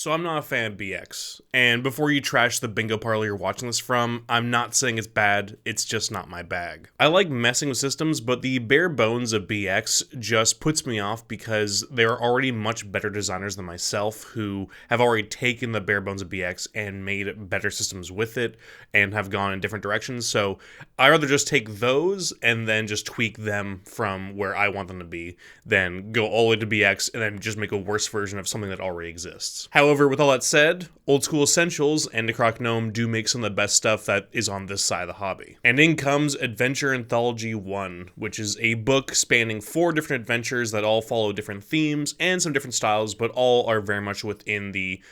So I'm not a fan of BX, and before you trash the bingo parlor you're watching this from, I'm not saying it's bad, it's just not my bag. I like messing with systems, but the bare bones of BX just puts me off because there are already much better designers than myself who have already taken the bare bones of BX and made better systems with it and have gone in different directions, so I'd rather just take those and then just tweak them from where I want them to be than go all the way to BX and then just make a worse version of something that already exists. However, with all that said, Old School Essentials and Necrotic Gnome do make some of the best stuff that is on this side of the hobby. And in comes Adventure Anthology 1, which is a book spanning 4 different adventures that all follow different themes and some different styles, but all are very much within the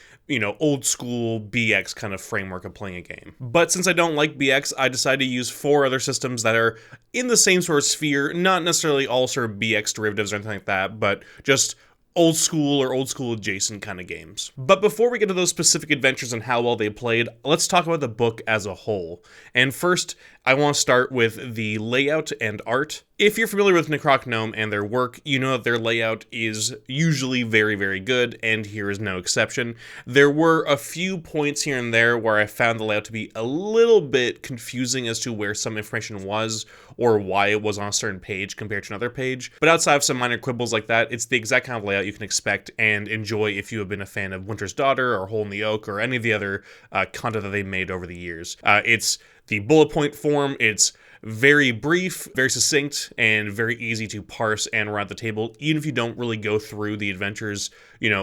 old school BX kind of framework of playing a game. But since I don't like BX, I decided to use 4 other systems that are in the same sort of sphere, not necessarily all sort of BX derivatives or anything like that, but just old school or old school adjacent kind of games. But before we get to those specific adventures and how well they played, let's talk about the book as a whole. And first, I want to start with the layout and art. If you're familiar with Necrotic Gnome and their work, you know that their layout is usually very, very good, and here is no exception. There were a few points here and there where I found the layout to be a little bit confusing as to where some information was or why it was on a certain page compared to another page. But outside of some minor quibbles like that, it's the exact kind of layout you can expect and enjoy if you have been a fan of Winter's Daughter or Hole in the Oak or any of the other content that they made over the years. It's the bullet point form, it's very brief, very succinct, and very easy to parse and run at the table, even if you don't really go through the adventures,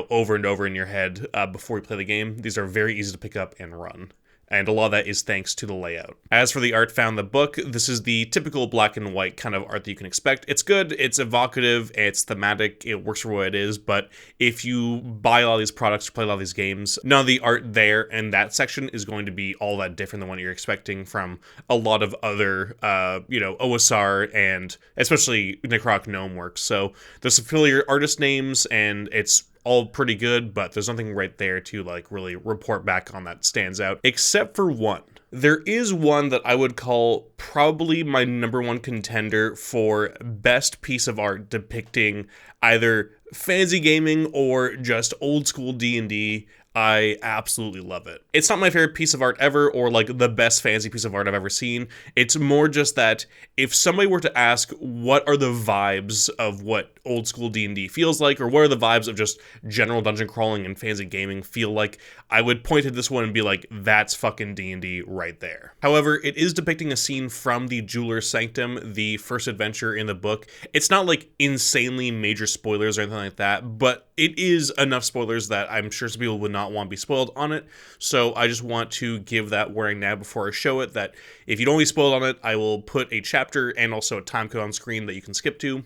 over and over in your head before you play the game. These are very easy to pick up and run. And a lot of that is thanks to the layout. As for the art found in the book, this is the typical black and white kind of art that you can expect. It's good, it's evocative, it's thematic, it works for what it is, but if you buy a lot of these products or play a lot of these games, none of the art there in that section is going to be all that different than what you're expecting from a lot of other, OSR and especially Necrotic Gnome works. So there's some familiar artist names, and it's all pretty good, but there's nothing right there to really report back on that stands out, except for one. There is one that I would call probably my number one contender for best piece of art depicting either fantasy gaming or just old school D&D. I absolutely love it. It's not my favorite piece of art ever or the best fantasy piece of art I've ever seen. It's more just that if somebody were to ask what are the vibes of what old school D&D feels like, or what are the vibes of just general dungeon crawling and fantasy gaming feel like, I would point to this one and be like, that's fucking D&D right there. However, it is depicting a scene from the Jeweler's Sanctum, the first adventure in the book. It's not insanely major spoilers or anything like that, but it is enough spoilers that I'm sure some people would not want to be spoiled on it, so I just want to give that warning now before I show it, that if you don't want to be spoiled on it, I will put a chapter and also a time code on screen that you can skip to.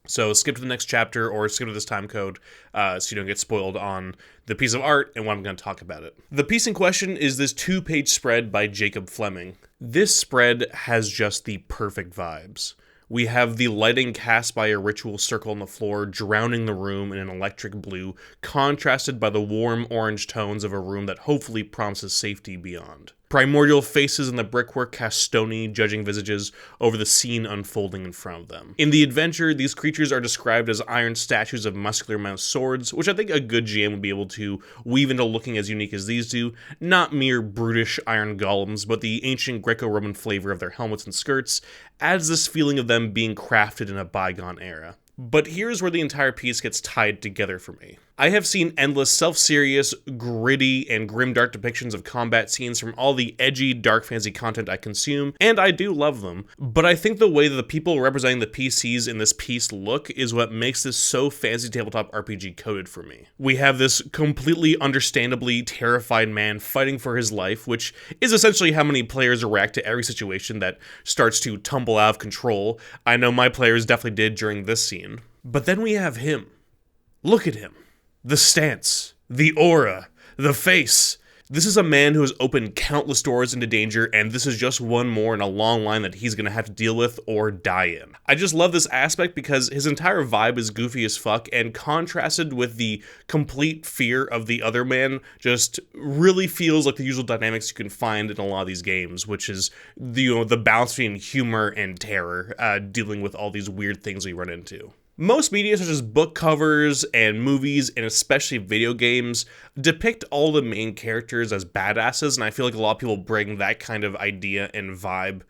So skip to the next chapter or skip to this time code so you don't get spoiled on the piece of art and when I'm going to talk about it. The piece in question is this 2-page spread by Jacob Fleming. This spread has just the perfect vibes. We have the lighting cast by a ritual circle on the floor, drowning the room in an electric blue, contrasted by the warm orange tones of a room that hopefully promises safety beyond. Primordial faces in the brickwork cast stony, judging visages over the scene unfolding in front of them. In the adventure, these creatures are described as iron statues of muscular mouse swords, which I think a good GM would be able to weave into looking as unique as these do, not mere brutish iron golems, but the ancient Greco-Roman flavor of their helmets and skirts adds this feeling of them being crafted in a bygone era. But here's where the entire piece gets tied together for me. I have seen endless self-serious, gritty, and grimdark depictions of combat scenes from all the edgy, dark fantasy content I consume, and I do love them, but I think the way that the people representing the PCs in this piece look is what makes this so fantasy tabletop RPG coded for me. We have this completely understandably terrified man fighting for his life, which is essentially how many players react to every situation that starts to tumble out of control. I know my players definitely did during this scene. But then we have him. Look at him. The stance, the aura, the face. This is a man who has opened countless doors into danger, and this is just one more in a long line that he's gonna have to deal with or die in. I just love this aspect because his entire vibe is goofy as fuck, and contrasted with the complete fear of the other man, just really feels like the usual dynamics you can find in a lot of these games, which is the balance between humor and terror, dealing with all these weird things we run into. Most media, such as book covers and movies, and especially video games, depict all the main characters as badasses, and I feel like a lot of people bring that kind of idea and vibe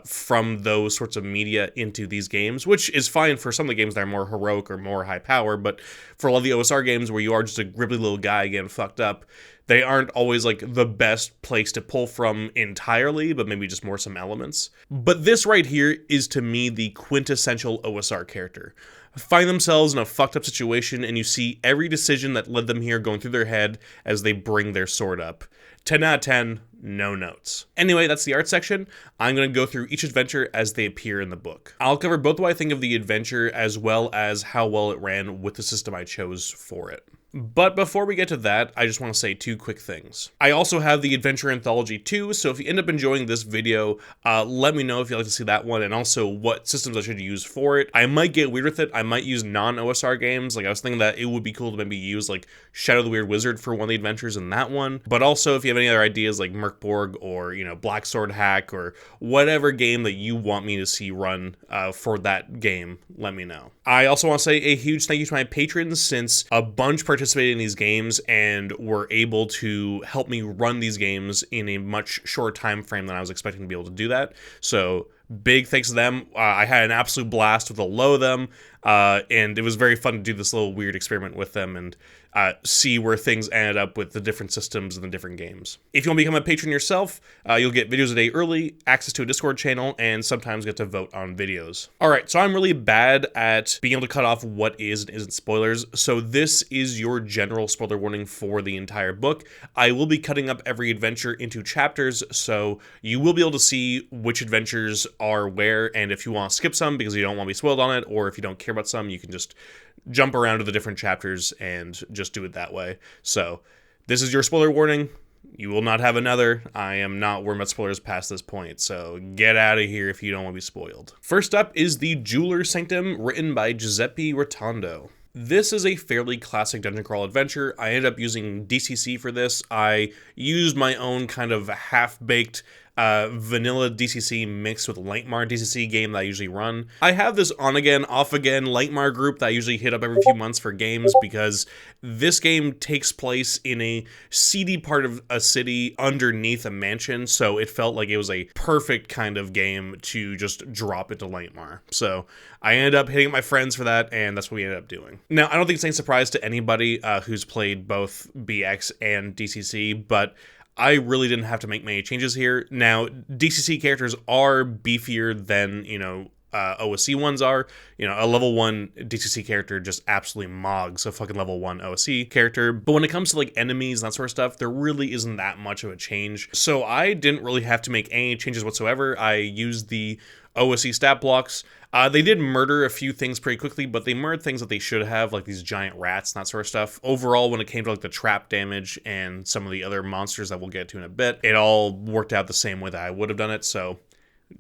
from those sorts of media into these games, which is fine for some of the games that are more heroic or more high power, but for a lot of the OSR games where you are just a gribbly little guy getting fucked up, they aren't always like the best place to pull from entirely, but maybe just more some elements. But this right here is to me the quintessential OSR character. Find themselves in a fucked up situation and you see every decision that led them here going through their head as they bring their sword up. 10 out of 10, no notes. Anyway, that's the art section. I'm going to go through each adventure as they appear in the book. I'll cover both what I think of the adventure as well as how well it ran with the system I chose for it. But before we get to that, I just want to say two quick things. I also have the Adventure Anthology 2, so if you end up enjoying this video, let me know if you'd like to see that one and also what systems I should use for it. I might get weird with it. I might use non-OSR games. Like, I was thinking that it would be cool to maybe use, like, Shadow the Weird Wizard for one of the adventures in that one. But also, if you have any other ideas, like Merkborg or, you know, Black Sword Hack or whatever game that you want me to see run for that game, let me know. I also want to say a huge thank you to my patrons, since a bunch participated in these games and were able to help me run these games in a much shorter time frame than I was expecting to be able to do that. So big thanks to them. I had an absolute blast with a lot of them, and it was very fun to do this little weird experiment with them and see where things ended up with the different systems and the different games. If you want to become a patron yourself, you'll get videos a day early, access to a Discord channel, and sometimes get to vote on videos. Alright, so I'm really bad at being able to cut off what is and isn't spoilers, so this is your general spoiler warning for the entire book. I will be cutting up every adventure into chapters, so you will be able to see which adventures are where, and if you want to skip some because you don't want to be spoiled on it, or if you don't care about some, you can just jump around to the different chapters and just do it that way. So this is your spoiler warning. You will not have another. I am not worried about spoilers past this point, so get out of here if you don't want to be spoiled. First up is the Jeweler Sanctum, written by Giuseppe Rotondo. This is a fairly classic dungeon crawl adventure. I ended up using DCC for this. I used my own kind of half-baked vanilla DCC mixed with Lightmar DCC game that I usually run. I have this on-again, off-again Lightmar group that I usually hit up every few months for games because this game takes place in a seedy part of a city underneath a mansion, so it felt like it was a perfect kind of game to just drop into Lightmar. So I ended up hitting up my friends for that, and that's what we ended up doing. Now, I don't think it's any surprise to anybody who's played both BX and DCC, but I really didn't have to make many changes here. Now, DCC characters are beefier than, you know, OSC ones are. You know, a level 1 DCC character just absolutely mogs a fucking level 1 OSC character. But when it comes to, like, enemies and that sort of stuff, there really isn't that much of a change. So I didn't really have to make any changes whatsoever. I used the OSC stat blocks. They did murder a few things pretty quickly, but they murdered things that they should have, like these giant rats and that sort of stuff. Overall, when it came to like the trap damage and some of the other monsters that we'll get to in a bit, it all worked out the same way that I would have done it, so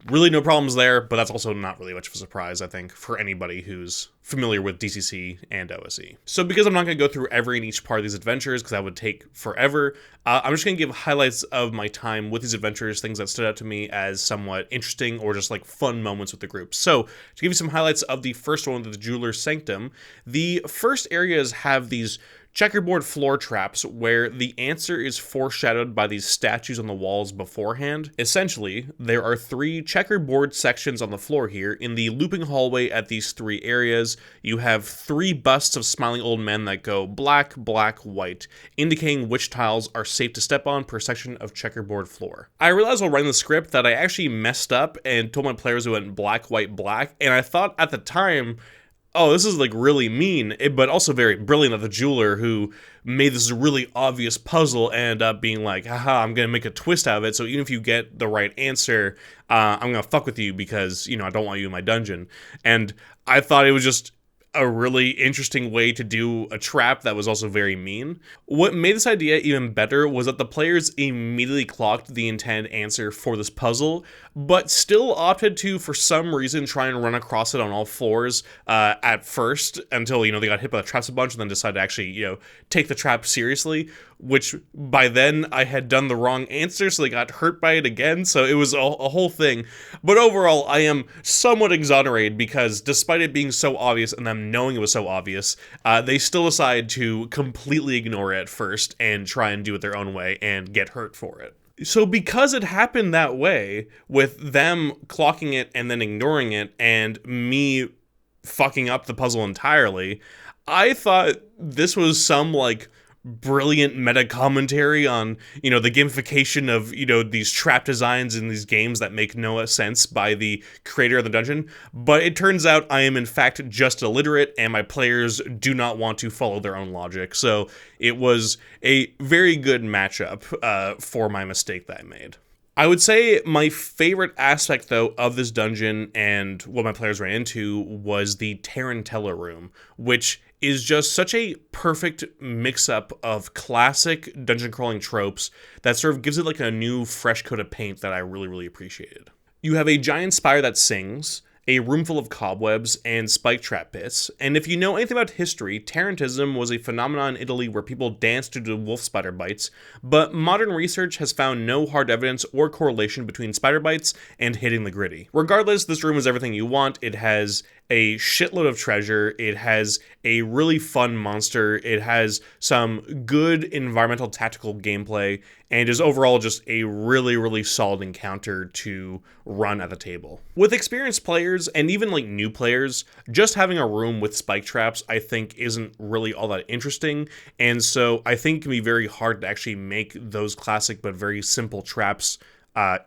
really no problems there, but that's also not really much of a surprise, I think, for anybody who's familiar with DCC and OSE. So because I'm not going to go through every and each part of these adventures, because that would take forever, I'm just going to give highlights of my time with these adventures, things that stood out to me as somewhat interesting or just like fun moments with the group. So to give you some highlights of the first one, the Jeweler Sanctum, the first areas have these checkerboard floor traps where the answer is foreshadowed by these statues on the walls beforehand. Essentially, there are 3 checkerboard sections on the floor here. In the looping hallway at these 3 areas, you have 3 busts of smiling old men that go black, black, white, indicating which tiles are safe to step on per section of checkerboard floor. I realized while writing the script that I actually messed up and told my players it went black, white, black, and I thought at the time, oh, this is like really mean, but also very brilliant of the jeweler who made this really obvious puzzle and ended up being like, haha, I'm going to make a twist out of it, so even if you get the right answer, I'm going to fuck with you because, you know, I don't want you in my dungeon. And I thought it was just a really interesting way to do a trap that was also very mean. What made this idea even better was that the players immediately clocked the intended answer for this puzzle, but still opted to, for some reason, try and run across it on all fours at first until, you know, they got hit by the traps a bunch and then decided to actually, you know, take the trap seriously, which by then I had done the wrong answer, so they got hurt by it again, so it was a whole thing. But overall, I am somewhat exonerated because despite it being so obvious and them knowing it was so obvious, they still decided to completely ignore it at first and try and do it their own way and get hurt for it. So because it happened that way, with them clocking it and then ignoring it, and me fucking up the puzzle entirely, I thought this was some, like, brilliant meta commentary on, you know, the gamification of, you know, these trap designs in these games that make no sense by the creator of the dungeon. But it turns out I am in fact just illiterate and my players do not want to follow their own logic. So it was a very good matchup for my mistake that I made. I would say my favorite aspect, though, of this dungeon and what my players ran into was the Tarantella room, which is just such a perfect mix-up of classic dungeon crawling tropes that sort of gives it like a new fresh coat of paint that I really, really appreciated. You have a giant spire that sings, a room full of cobwebs, and spike trap pits. And if you know anything about history, Tarantism was a phenomenon in Italy where people danced due to wolf spider bites, but modern research has found no hard evidence or correlation between spider bites and hitting the gritty. Regardless, this room is everything you want. It has a shitload of treasure, it has a really fun monster, it has some good environmental tactical gameplay, and is overall just a really, really solid encounter to run at the table. With experienced players, and even like new players, just having a room with spike traps I think isn't really all that interesting, and so I think it can be very hard to actually make those classic but very simple traps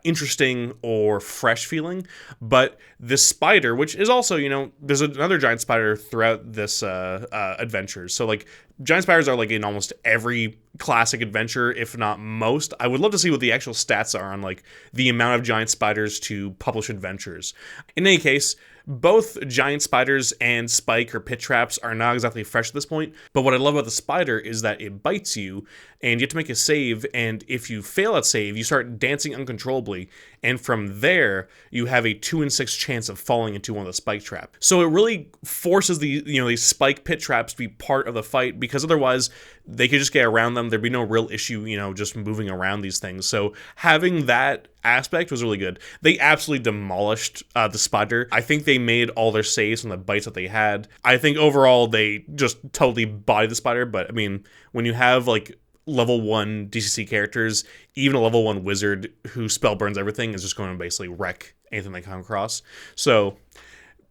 interesting or fresh feeling. But this spider, which is also, you know, there's another giant spider throughout this adventure. So like giant spiders are like in almost every classic adventure, if not most. I would love to see what the actual stats are on like the amount of giant spiders to publish adventures. In any case, both giant spiders and spike or pit traps are not exactly fresh at this point, but what I love about the spider is that it bites you, and you have to make a save, and if you fail at save, you start dancing uncontrollably, and from there, you have a 2 in 6 chance of falling into one of the spike traps. So it really forces these spike pit traps to be part of the fight, because otherwise, they could just get around them. There'd be no real issue, just moving around these things. So having that aspect was really good. They absolutely demolished the spider. I think they made all their saves from the bites that they had. I think overall they just totally bodied the spider, but I mean, when you have like level 1 DCC characters, even a level 1 wizard who spell burns everything is just going to basically wreck anything they come across. So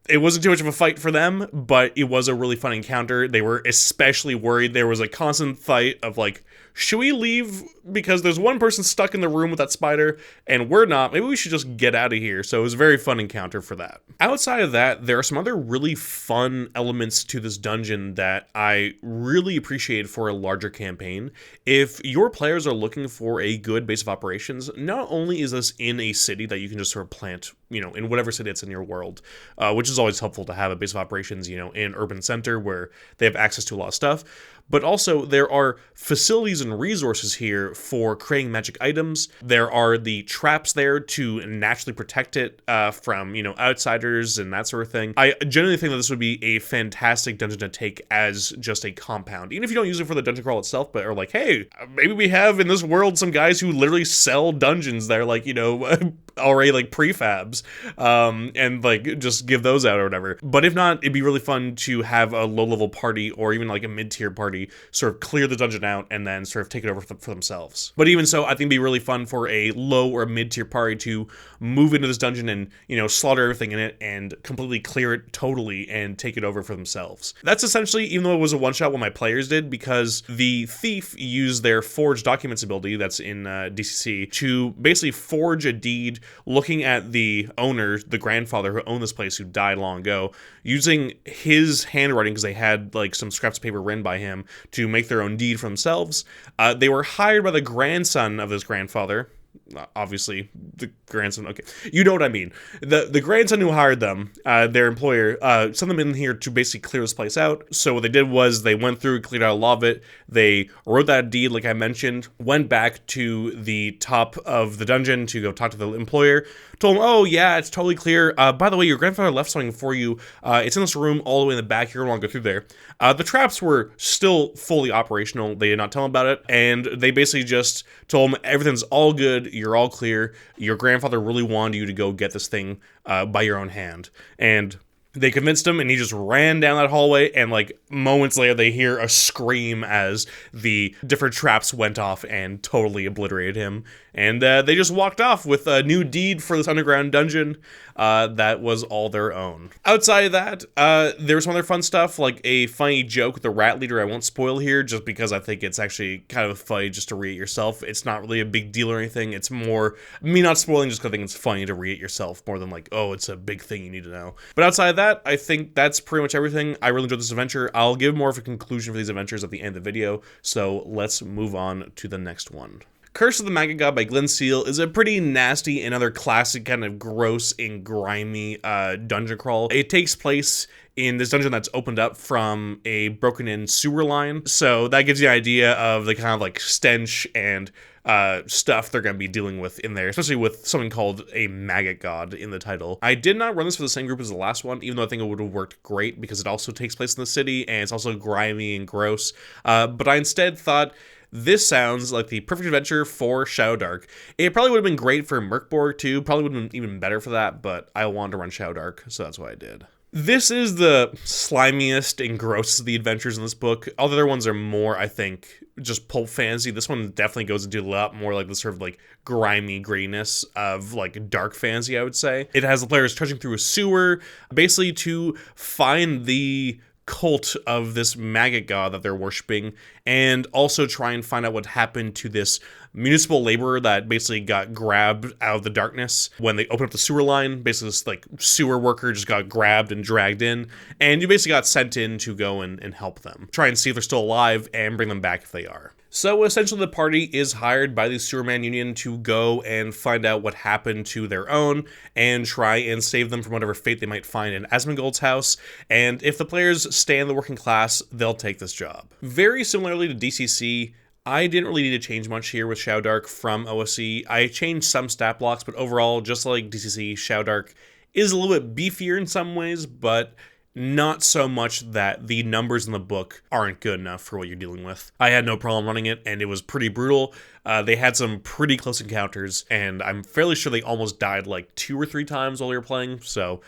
it wasn't too much of a fight for them, but it was a really fun encounter. They were especially worried. There was a constant fight of like, should we leave because there's one person stuck in the room with that spider and we're not? Maybe we should just get out of here. So it was a very fun encounter for that. Outside of that, there are some other really fun elements to this dungeon that I really appreciated for a larger campaign. If your players are looking for a good base of operations, not only is this in a city that you can just sort of plant, in whatever city it's in your world, which is always helpful to have a base of operations, in urban center where they have access to a lot of stuff, but also there are facilities and resources here for creating magic items. There are the traps there to naturally protect it from, outsiders and that sort of thing. I genuinely think that this would be a fantastic dungeon to take as just a compound, even if you don't use it for the dungeon crawl itself, but are like, hey, maybe we have in this world some guys who literally sell dungeons that are like, already like prefabs, and like just give those out or whatever. But if not, it'd be really fun to have a low-level party or even like a mid-tier party sort of clear the dungeon out and then sort of take it over for themselves. But even so, I think it'd be really fun for a low or mid-tier party to move into this dungeon and, slaughter everything in it and completely clear it totally and take it over for themselves. That's essentially, even though it was a one-shot, what my players did, because the thief used their forge documents ability that's in DCC to basically forge a deed looking at the owner, the grandfather who owned this place who died long ago, using his handwriting, because they had like some scraps of paper written by him, to make their own deed for themselves. They were hired by the grandson of this grandfather, obviously the grandson. Okay, you know what I mean. The grandson who hired them, their employer, sent them in here to basically clear this place out. So what they did was they went through, cleared out a lot of it. They wrote that deed, like I mentioned, went back to the top of the dungeon to go talk to the employer, told him, oh yeah, it's totally clear. By the way, your grandfather left something for you. It's in this room all the way in the back. You're going to go through there. The traps were still fully operational. They did not tell him about it. And they basically just told him everything's all good. You're all clear. Your grandfather really wanted you to go get this thing by your own hand. And they convinced him, and he just ran down that hallway, and like moments later they hear a scream as the different traps went off and totally obliterated him. And they just walked off with a new deed for this underground dungeon that was all their own. Outside of that, there was some other fun stuff, like a funny joke with the rat leader I won't spoil here, just because I think it's actually kind of funny just to read it yourself. It's not really a big deal or anything. It's more me not spoiling just because I think it's funny to read it yourself, more than like, oh, it's a big thing you need to know. But outside of that, I think that's pretty much everything. I really enjoyed this adventure. I'll give more of a conclusion for these adventures at the end of the video, so let's move on to the next one. Curse of the Maggot God by Glenn Seal is a pretty nasty and other classic kind of gross and grimy dungeon crawl. It takes place in this dungeon that's opened up from a broken-in sewer line, so that gives you an idea of the kind of like stench and stuff they're going to be dealing with in there, especially with something called a Maggot God in the title. I did not run this for the same group as the last one, even though I think it would have worked great because it also takes place in the city and it's also grimy and gross, but I instead thought this sounds like the perfect adventure for Shadowdark. It probably would have been great for Merkborg too, probably would have been even better for that, but I wanted to run Shadowdark, so that's what I did. This is the slimiest and grossest of the adventures in this book. All the other ones are more, I think, just pulp fantasy. This one definitely goes into a lot more like the sort of like grimy grayness of like dark fantasy, I would say. It has the players trudging through a sewer, basically to find the cult of this Maggot God that they're worshiping, and also try and find out what happened to this municipal laborer that basically got grabbed out of the darkness when they opened up the sewer line. Basically this like sewer worker just got grabbed and dragged in, and you basically got sent in to go and help them. Try and see if they're still alive and bring them back if they are. So essentially the party is hired by the Sewerman Union to go and find out what happened to their own and try and save them from whatever fate they might find in Asmongold's house, and if the players stay in the working class, they'll take this job. Very similarly to DCC, I didn't really need to change much here with Shadowdark from OSE. I changed some stat blocks, but overall, just like DCC, Shadowdark is a little bit beefier in some ways, but not so much that the numbers in the book aren't good enough for what you're dealing with. I had no problem running it, and it was pretty brutal. They had some pretty close encounters, and I'm fairly sure they almost died like 2 or 3 times while they were playing, so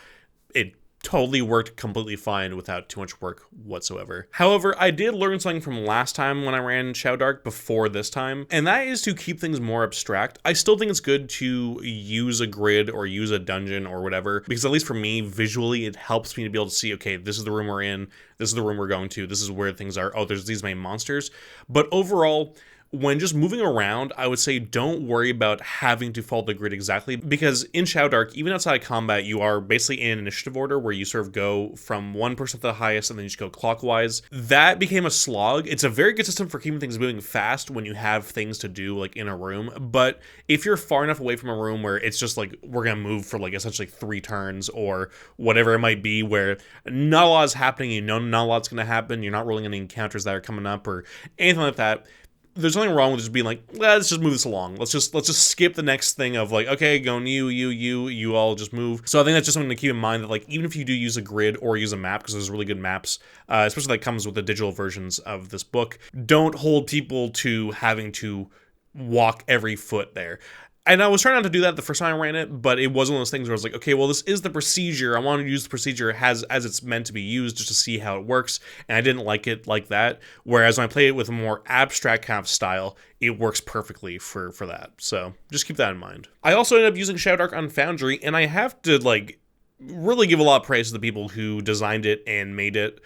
it totally worked completely fine without too much work whatsoever. However, I did learn something from last time when I ran Shadowdark before this time, and that is to keep things more abstract. I still think it's good to use a grid or use a dungeon or whatever, because at least for me, visually, it helps me to be able to see, okay, this is the room we're in, this is the room we're going to, this is where things are, oh, there's these main monsters. But overall, when just moving around, I would say don't worry about having to follow the grid exactly, because in Shadowdark, even outside of combat, you are basically in an initiative order where you sort of go from one person to the highest and then you just go clockwise. That became a slog. It's a very good system for keeping things moving fast when you have things to do like in a room, but if you're far enough away from a room where it's just like, we're gonna move for like essentially 3 turns or whatever it might be, where not a lot is happening, you know not a lot's gonna happen, you're not rolling any encounters that are coming up or anything like that, there's nothing wrong with just being like, let's just move this along. Let's just skip the next thing of like, okay, going you all just move. So I think that's just something to keep in mind, that like, even if you do use a grid or use a map, because there's really good maps, especially that comes with the digital versions of this book, don't hold people to having to walk every foot there. And I was trying not to do that the first time I ran it, but it was one of those things where I was like, okay, well, this is the procedure. I wanted to use the procedure as it's meant to be used, just to see how it works, and I didn't like it like that. Whereas when I play it with a more abstract kind of style, it works perfectly for that. So just keep that in mind. I also ended up using Shadowdark on Foundry, and I have to, like, really give a lot of praise to the people who designed it and made it,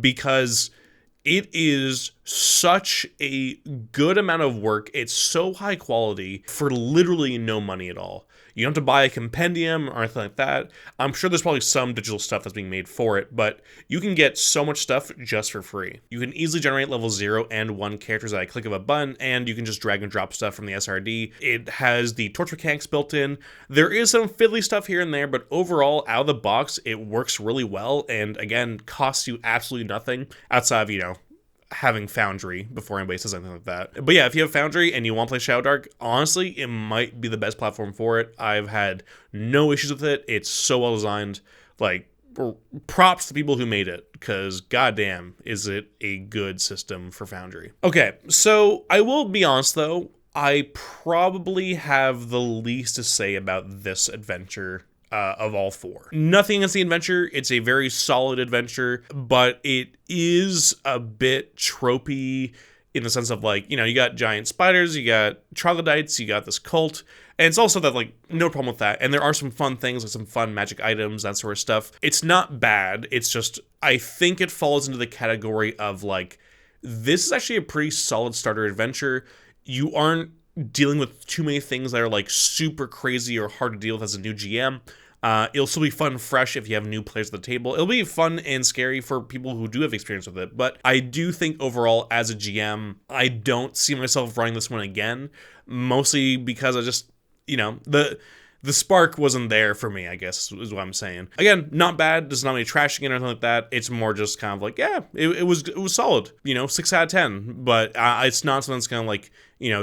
because it is such a good amount of work. It's so high quality for literally no money at all. You don't have to buy a compendium or anything like that. I'm sure there's probably some digital stuff that's being made for it, but you can get so much stuff just for free. You can easily generate level 0 and 1 characters at a click of a button, and you can just drag and drop stuff from the SRD. It has the torch mechanics built in. There is some fiddly stuff here and there, but overall, out of the box, it works really well, and again, costs you absolutely nothing outside of, having Foundry before anybody says anything like that. But yeah, if you have Foundry and you want to play Shadow Dark, honestly, it might be the best platform for it. I've had no issues with it. It's so well designed. Like, props to people who made it, because goddamn, is it a good system for Foundry. Okay, so I will be honest though, I probably have the least to say about this adventure of all 4. Nothing against the adventure. It's a very solid adventure, but it is a bit tropey in the sense of, like, you got giant spiders, you got troglodytes, you got this cult, and it's also that, like, no problem with that. And there are some fun things, like some fun magic items, that sort of stuff. It's not bad. It's just, I think it falls into the category of, like, this is actually a pretty solid starter adventure. You aren't dealing with too many things that are, like, super crazy or hard to deal with as a new GM. It'll still be fun and fresh if you have new players at the table. It'll be fun and scary for people who do have experience with it, but I do think overall, as a GM, I don't see myself running this one again, mostly because I just, the spark wasn't there for me, I guess, is what I'm saying. Again, not bad. There's not any trashing it or anything like that. It's more just kind of like, yeah, it was solid. 6 out of 10. But it's not something that's going to, like,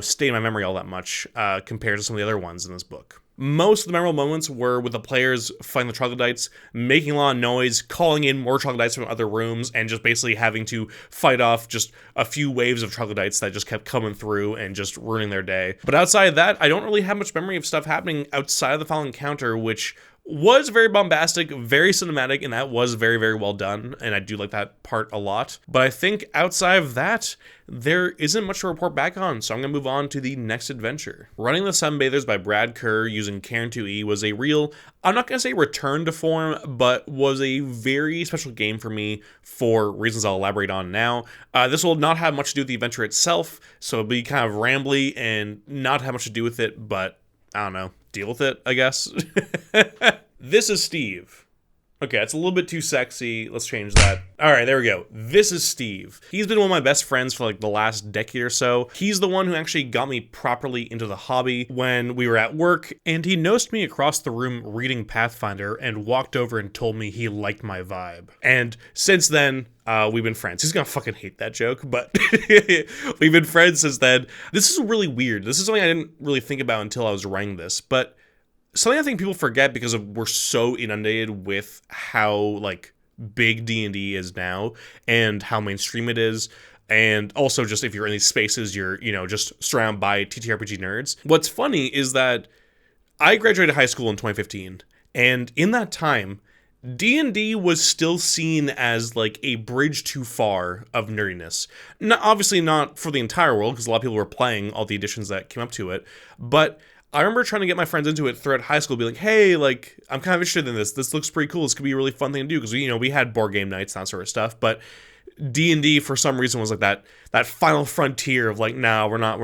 stay in my memory all that much compared to some of the other ones in this book. Most of the memorable moments were with the players fighting the troglodytes, making a lot of noise, calling in more troglodytes from other rooms, and just basically having to fight off just a few waves of troglodytes that just kept coming through and just ruining their day. But outside of that, I don't really have much memory of stuff happening outside of the final encounter, which was very bombastic, very cinematic, and that was very, very well done, and I do like that part a lot. But I think outside of that, there isn't much to report back on, so I'm going to move on to the next adventure. Running the Sunbathers by Brad Kerr using Cairn 2E was a real, I'm not going to say return to form, but was a very special game for me for reasons I'll elaborate on now. This will not have much to do with the adventure itself, so it'll be kind of rambly and not have much to do with it, but I don't know, deal with it, I guess. This is Steve. Okay, it's a little bit too sexy. Let's change that. All right, there we go. This is Steve. He's been one of my best friends for like the last decade or so. He's the one who actually got me properly into the hobby when we were at work, and he noticed me across the room reading Pathfinder and walked over and told me he liked my vibe. And since then, we've been friends. He's gonna fucking hate that joke, but we've been friends since then. This is really weird. This is something I didn't really think about until I was writing this, but something I think people forget because we're so inundated with how, like, big D&D is now and how mainstream it is. And also just if you're in these spaces, you're, just surrounded by TTRPG nerds. What's funny is that I graduated high school in 2015. And in that time, D&D was still seen as, like, a bridge too far of nerdiness. Obviously not for the entire world, because a lot of people were playing all the editions that came up to it. But I remember trying to get my friends into it throughout high school, be like, hey, like, I'm kind of interested in this. This looks pretty cool. This could be a really fun thing to do, because we had board game nights and that sort of stuff. But D&D for some reason was like that final frontier of like, no, we're not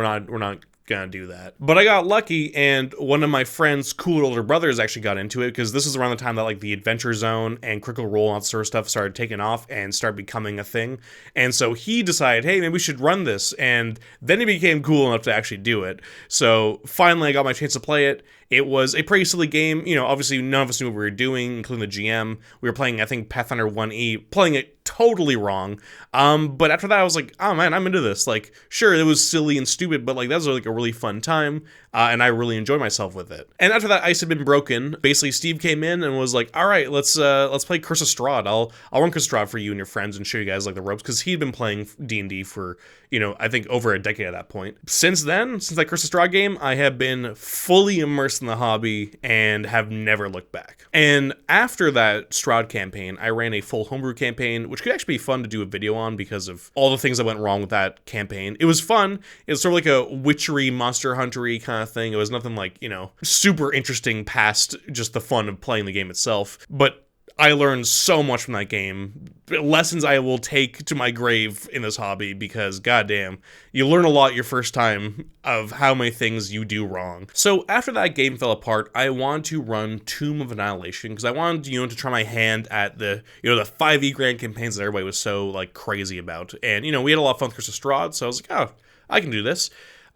gonna do that. But I got lucky, and one of my friend's cool older brothers actually got into it, because this is around the time that like the Adventure Zone and Critical Role and all that sort of stuff started taking off and started becoming a thing. And so he decided, hey, maybe we should run this, and then he became cool enough to actually do it. So finally I got my chance to play it. It was a pretty silly game. Obviously none of us knew what we were doing, including the GM. We were playing, I think, Pathfinder 1E, playing it totally wrong. But after that, I was like, oh man, I'm into this. Like, sure, it was silly and stupid, but like that was like a really fun time. And I really enjoyed myself with it. And after that ice had been broken, basically Steve came in and was like, all right, let's play Curse of Strahd. I'll run Curse of Strahd for you and your friends and show you guys like the ropes, because he'd been playing D&D for, I think over a decade at that point. Since then, since that Curse of Strahd game, I have been fully immersed in the hobby and have never looked back. And after that Strahd campaign, I ran a full homebrew campaign, which could actually be fun to do a video on because of all the things that went wrong with that campaign. It was fun. It was sort of like a witchery, monster huntery kind of thing. It was nothing like, super interesting past just the fun of playing the game itself. But I learned so much from that game. Lessons I will take to my grave in this hobby because, goddamn, you learn a lot your first time of how many things you do wrong. So after that game fell apart, I wanted to run Tomb of Annihilation because I wanted, to try my hand at the, the 5e grand campaigns that everybody was so, like, crazy about. And, we had a lot of fun with Chris Strahd, so I was like, oh, I can do this.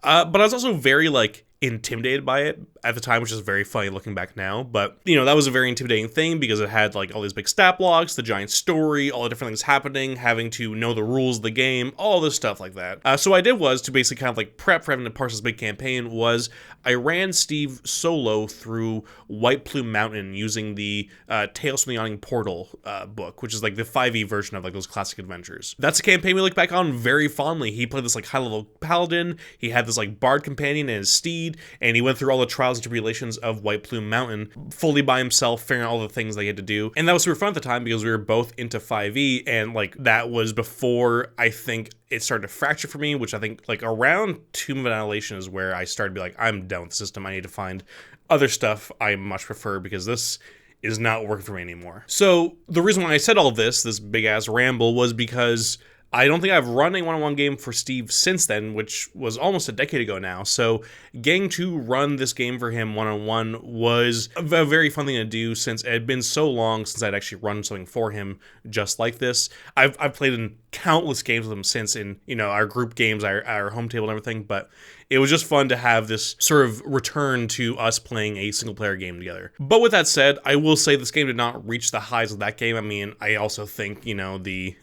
But I was also very, like, intimidated by it at the time, which is very funny looking back now. But, that was a very intimidating thing because it had, like, all these big stat blocks, the giant story, all the different things happening, having to know the rules of the game, all this stuff like that. So what I did was, to basically kind of, like, prep for having to parse this big campaign, was I ran Steve solo through White Plume Mountain using the Tales from the Yawning Portal book, which is, like, the 5e version of, like, those classic adventures. That's a campaign we look back on very fondly. He played this, like, high-level paladin, he had this, like, bard companion and his steed, and he went through all the trials and tribulations of White Plume Mountain fully by himself, figuring out all the things they had to do. And that was super fun at the time because we were both into 5e, and like that was before I think it started to fracture for me, which I think like around Tomb of Annihilation is where I started to be like, I'm done with the system. I need to find other stuff I much prefer because this is not working for me anymore. So the reason why I said all this big ass ramble, was because I don't think I've run a one-on-one game for Steve since then, which was almost a decade ago now. So getting to run this game for him one-on-one was a very fun thing to do since it had been so long since I'd actually run something for him just like this. I've played in countless games with him since in, our group games, our home table and everything, but it was just fun to have this sort of return to us playing a single-player game together. But with that said, I will say this game did not reach the highs of that game. I mean, I also think, the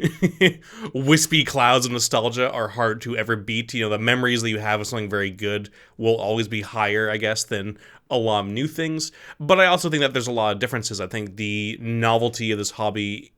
wispy clouds of nostalgia are hard to ever beat. The memories that you have of something very good will always be higher, I guess, than a lot of new things. But I also think that there's a lot of differences. I think the novelty of this hobby,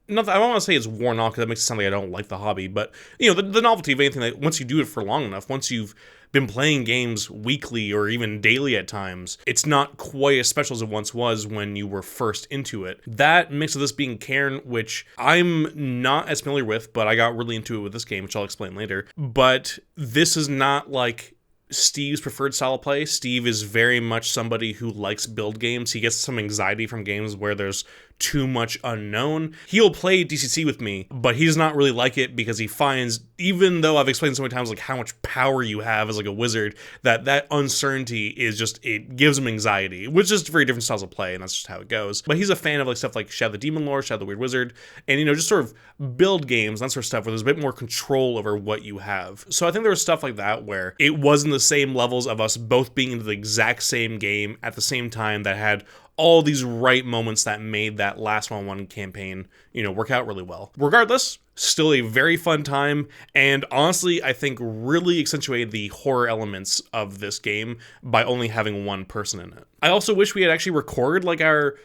I don't want to say it's worn off because that makes it sound like I don't like the hobby, but the novelty of anything, that once you do it for long enough, once you've been playing games weekly or even daily at times, it's not quite as special as it once was when you were first into it. That mix of this being Cairn, which I'm not as familiar with, but I got really into it with this game, which I'll explain later. But this is not like Steve's preferred style of play. Steve is very much somebody who likes build games. He gets some anxiety from games where there's too much unknown. He'll play DCC with me, but he does not really like it because he finds, even though I've explained so many times like how much power you have as like a wizard, that uncertainty is just, it gives him anxiety, which is very different styles of play, and that's just how it goes. But he's a fan of like stuff like Shadow the Demon Lord, Shadow the Weird Wizard, and just sort of build games, that sort of stuff where there's a bit more control over what you have. So I think there was stuff like that where it wasn't the same levels of us both being into the exact same game at the same time that had all these right moments that made that last one-on-one campaign, work out really well. Regardless, still a very fun time, and honestly, I think really accentuated the horror elements of this game by only having one person in it. I also wish we had actually recorded like our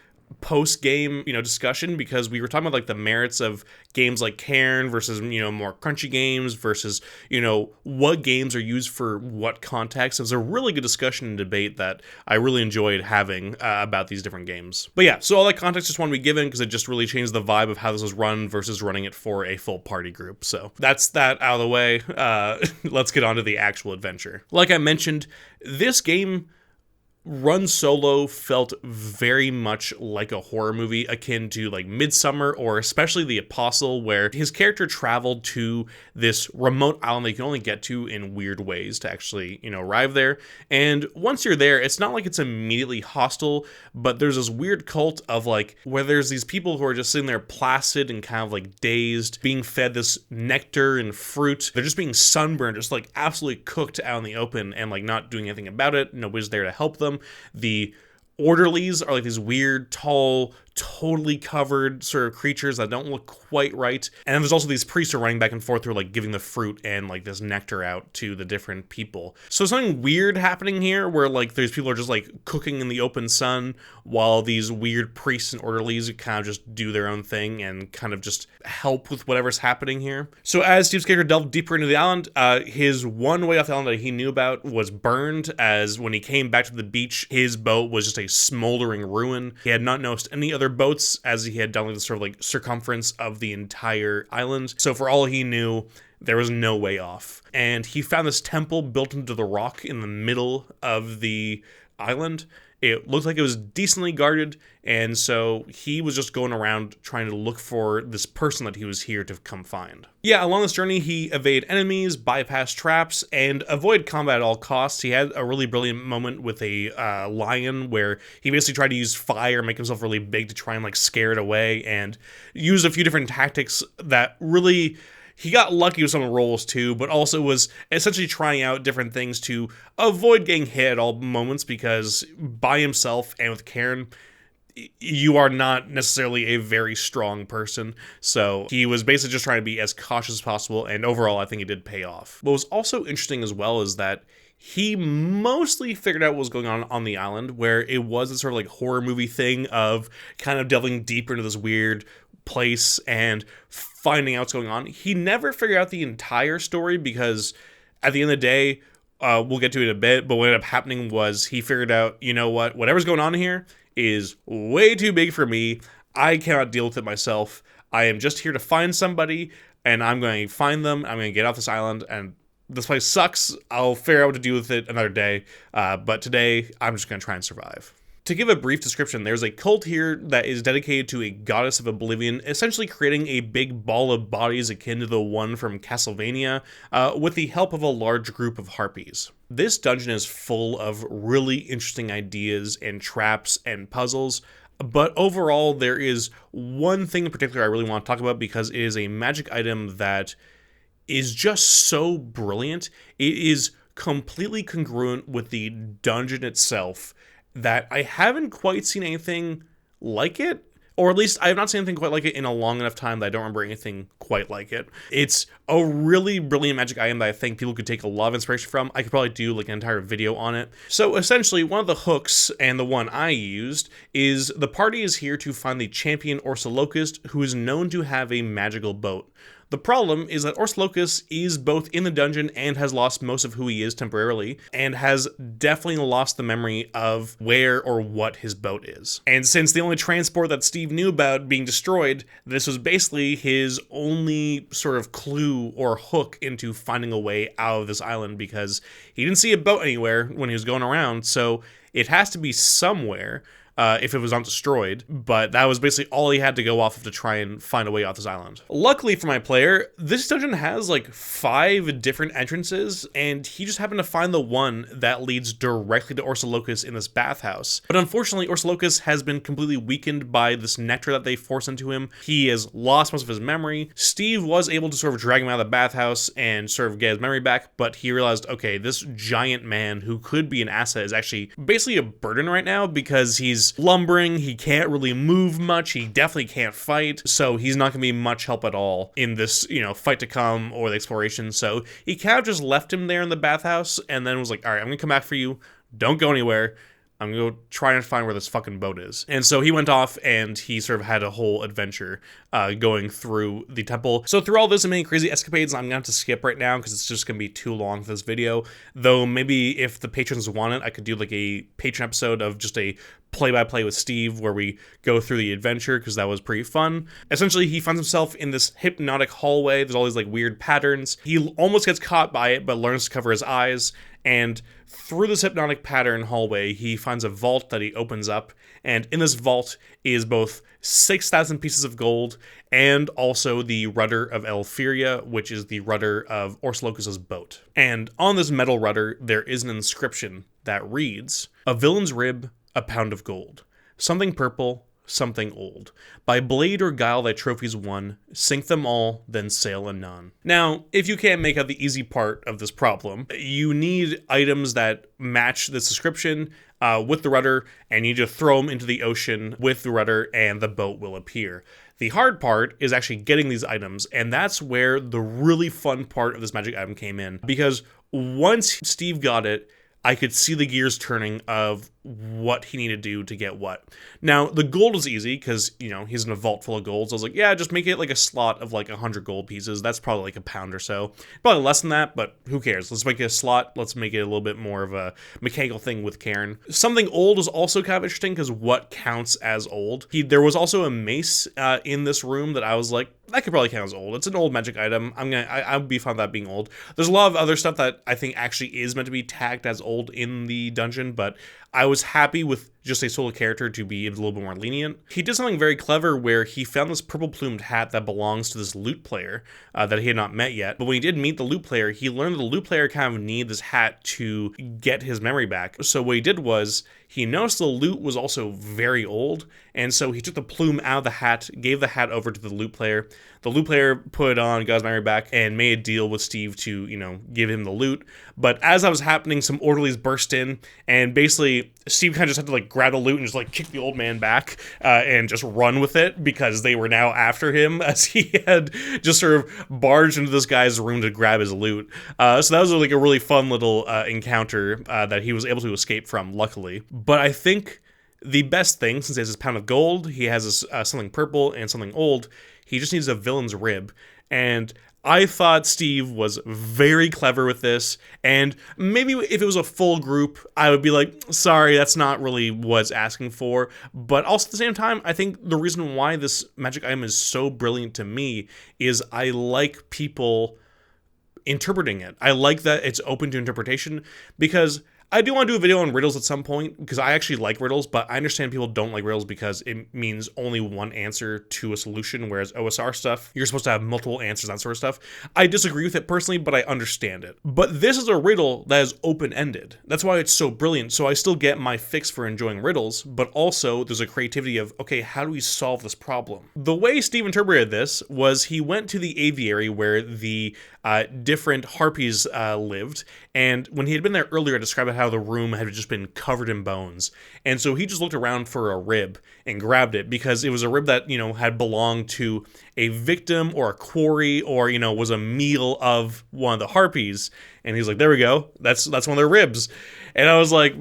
post-game, discussion, because we were talking about like the merits of games like Cairn versus, more crunchy games versus, what games are used for what context. It was a really good discussion and debate that I really enjoyed having about these different games. But yeah, so all that context just wanted to be given because it just really changed the vibe of how this was run versus running it for a full party group. So that's that out of the way. Let's get on to the actual adventure. Like I mentioned, this game run solo felt very much like a horror movie akin to like Midsummer, or especially The Apostle, where his character traveled to this remote island that you can only get to in weird ways to actually, arrive there. And once you're there, it's not like it's immediately hostile, but there's this weird cult of like, where there's these people who are just sitting there placid and kind of like dazed, being fed this nectar and fruit. They're just being sunburned, just like absolutely cooked out in the open and like not doing anything about it. Nobody's there to help them. The orderlies are like these weird, tall, totally covered sort of creatures that don't look quite right. And then there's also these priests who are running back and forth who are like giving the fruit and like this nectar out to the different people. So something weird happening here where like these people are just like cooking in the open sun while these weird priests and orderlies kind of just do their own thing and kind of just help with whatever's happening here. So as Steve's character delved deeper into the island, his one way off the island that he knew about was burned, as when he came back to the beach, his boat was just a smoldering ruin. He had not noticed any other boats as he had done like the sort of like circumference of the entire island. So for all he knew, there was no way off. And he found this temple built into the rock in the middle of the island. It looked like it was decently guarded, and so he was just going around trying to look for this person that he was here to come find. Yeah, along this journey, he evaded enemies, bypassed traps, and avoided combat at all costs. He had a really brilliant moment with a lion where he basically tried to use fire, make himself really big to try and like scare it away, and used a few different tactics that really... He got lucky with some of the rolls too, but also was essentially trying out different things to avoid getting hit at all moments, because by himself and with Karen, you are not necessarily a very strong person. So he was basically just trying to be as cautious as possible, and overall I think it did pay off. What was also interesting as well is that he mostly figured out what was going on the island, where it was a sort of like horror movie thing of kind of delving deeper into this weird place and finding out what's going on. He never figured out the entire story, because at the end of the day, we'll get to it in a bit, but what ended up happening was he figured out, you know what, whatever's going on here is way too big for me. I cannot deal with it myself. I am just here to find somebody, and I'm going to find them. I'm going to get off this island, and this place sucks. I'll figure out what to do with it another day, but today I'm just going to try and survive. To give a brief description, there's a cult here that is dedicated to a goddess of oblivion, essentially creating a big ball of bodies akin to the one from Castlevania, with the help of a large group of harpies. This dungeon is full of really interesting ideas and traps and puzzles, but overall there is one thing in particular I really want to talk about, because it is a magic item that is just so brilliant. It is completely congruent with the dungeon itself, that I haven't quite seen anything like it, or at least I have not seen anything quite like it in a long enough time that I don't remember anything quite like it. It's a really brilliant magic item that I think people could take a lot of inspiration from. I could probably do like an entire video on it. So essentially, one of the hooks, and the one I used, is the party is here to find the champion Orsolocust, who is known to have a magical boat. The problem is that Orsolocust is both in the dungeon and has lost most of who he is temporarily, and has definitely lost the memory of where or what his boat is. And since the only transport that Steve knew about being destroyed, this was basically his only sort of clue or hook into finding a way out of this island, because he didn't see a boat anywhere when he was going around, so it has to be somewhere. If it was not destroyed, but that was basically all he had to go off of to try and find a way off this island. Luckily for my player, this dungeon has like 5 different entrances, and he just happened to find the one that leads directly to Orsolocust in this bathhouse. But unfortunately, Orsolocust has been completely weakened by this nectar that they force into him. He has lost most of his memory. Steve was able to sort of drag him out of the bathhouse and sort of get his memory back, but he realized, okay, this giant man who could be an asset is actually basically a burden right now, because he's lumbering, he can't really move much, he definitely can't fight, so he's not going to be much help at all in this, fight to come or the exploration. So he kind of just left him there in the bathhouse, and then was like, all right, I'm going to come back for you, don't go anywhere, I'm going to go try and find where this fucking boat is. And so he went off, and he sort of had a whole adventure going through the temple. So through all this and many crazy escapades, I'm going to have to skip right now because it's just going to be too long for this video. Though maybe if the patrons want it, I could do like a patron episode of just a play-by-play with Steve where we go through the adventure, because that was pretty fun. Essentially, he finds himself in this hypnotic hallway. There's all these like weird patterns. He almost gets caught by it, but learns to cover his eyes. And through this hypnotic pattern hallway, he finds a vault that he opens up. And in this vault is both 6,000 pieces of gold and also the rudder of Elfiria, which is the rudder of Orsolocust's boat. And on this metal rudder, there is an inscription that reads, "A villain's rib, a pound of gold. Something purple, something old. By blade or guile thy trophies won, sink them all, then sail anon." Now, if you can't make out the easy part of this problem, you need items that match this description with the rudder, and you just throw them into the ocean with the rudder, and the boat will appear. The hard part is actually getting these items, and that's where the really fun part of this magic item came in, because once Steve got it, I could see the gears turning of what he needed to do to get what. Now, the gold was easy because, he's in a vault full of gold. So I was like, yeah, just make it like a slot of like 100 gold pieces. That's probably like a pound or so. Probably less than that, but who cares? Let's make it a slot. Let's make it a little bit more of a mechanical thing with Karen. Something old is also kind of interesting because what counts as old? There was also a mace in this room that I was like, that could probably count as old. It's an old magic item. I would be fine with that being old. There's a lot of other stuff that I think actually is meant to be tagged as old in the dungeon, but I was happy with just a solo character to be a little bit more lenient. He did something very clever where he found this purple plumed hat that belongs to this lute player that he had not met yet. But when he did meet the lute player, he learned that the lute player kind of needed this hat to get his memory back. So what he did was he noticed the lute was also very old, and so he took the plume out of the hat, gave the hat over to the lute player. The lute player put it on, got his memory back, and made a deal with Steve to, give him the lute. But as that was happening, some orderlies burst in, and basically Steve kind of just had to grab the loot and just kick the old man back and just run with it, because they were now after him as he had just sort of barged into this guy's room to grab his loot. So that was a really fun little encounter that he was able to escape from, luckily. But I think the best thing, since he has his pound of gold, he has his something purple and something old, he just needs a villain's rib. And I thought Steve was very clever with this, and maybe if it was a full group, I would be like, sorry, that's not really what it's asking for. But also at the same time, I think the reason why this magic item is so brilliant to me is I like people interpreting it. I like that it's open to interpretation, because I do want to do a video on riddles at some point, because I actually like riddles, but I understand people don't like riddles because it means only one answer to a solution, whereas OSR stuff, you're supposed to have multiple answers, that sort of stuff. I disagree with it personally, but I understand it. But this is a riddle that is open-ended. That's why it's so brilliant. So I still get my fix for enjoying riddles, but also there's a creativity of, okay, how do we solve this problem? The way Steve interpreted this was he went to the aviary where the different harpies lived, and when he had been there earlier, I described how the room had just been covered in bones, and so he just looked around for a rib and grabbed it, because it was a rib that had belonged to a victim or a quarry, or was a meal of one of the harpies. And he's like, there we go, that's one of their ribs. And I was like,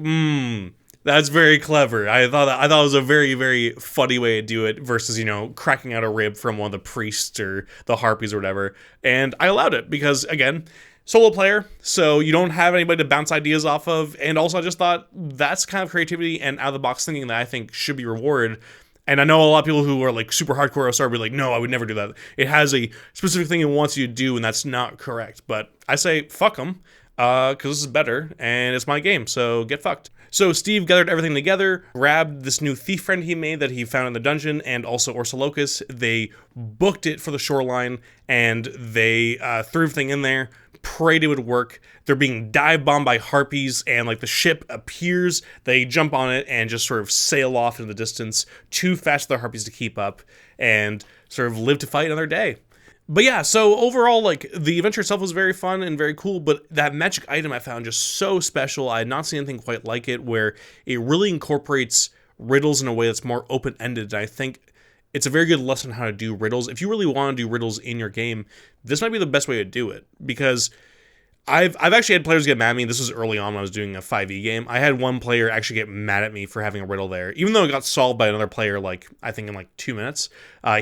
that's very clever. I thought it was a very, very funny way to do it versus, cracking out a rib from one of the priests or the harpies or whatever. And I allowed it because, again, solo player, so you don't have anybody to bounce ideas off of. And also I just thought that's kind of creativity and out-of-the-box thinking that I think should be rewarded. And I know a lot of people who are super hardcore OSR be like, no, I would never do that. It has a specific thing it wants you to do, and that's not correct. But I say, fuck them, because this is better, and it's my game, so get fucked. So Steve gathered everything together, grabbed this new thief friend he made that he found in the dungeon, and also Orsolocus. They booked it for the shoreline, and they threw everything in there, prayed it would work. They're being dive bombed by harpies, and the ship appears, they jump on it and just sort of sail off into the distance, too fast for the harpies to keep up, and sort of live to fight another day. But yeah, so overall, the adventure itself was very fun and very cool, but that magic item I found just so special. I had not seen anything quite like it, where it really incorporates riddles in a way that's more open-ended, and I think it's a very good lesson on how to do riddles. If you really want to do riddles in your game, this might be the best way to do it, because I've actually had players get mad at me. This was early on when I was doing a 5e game. I had one player actually get mad at me for having a riddle there, even though it got solved by another player, I think in 2 minutes.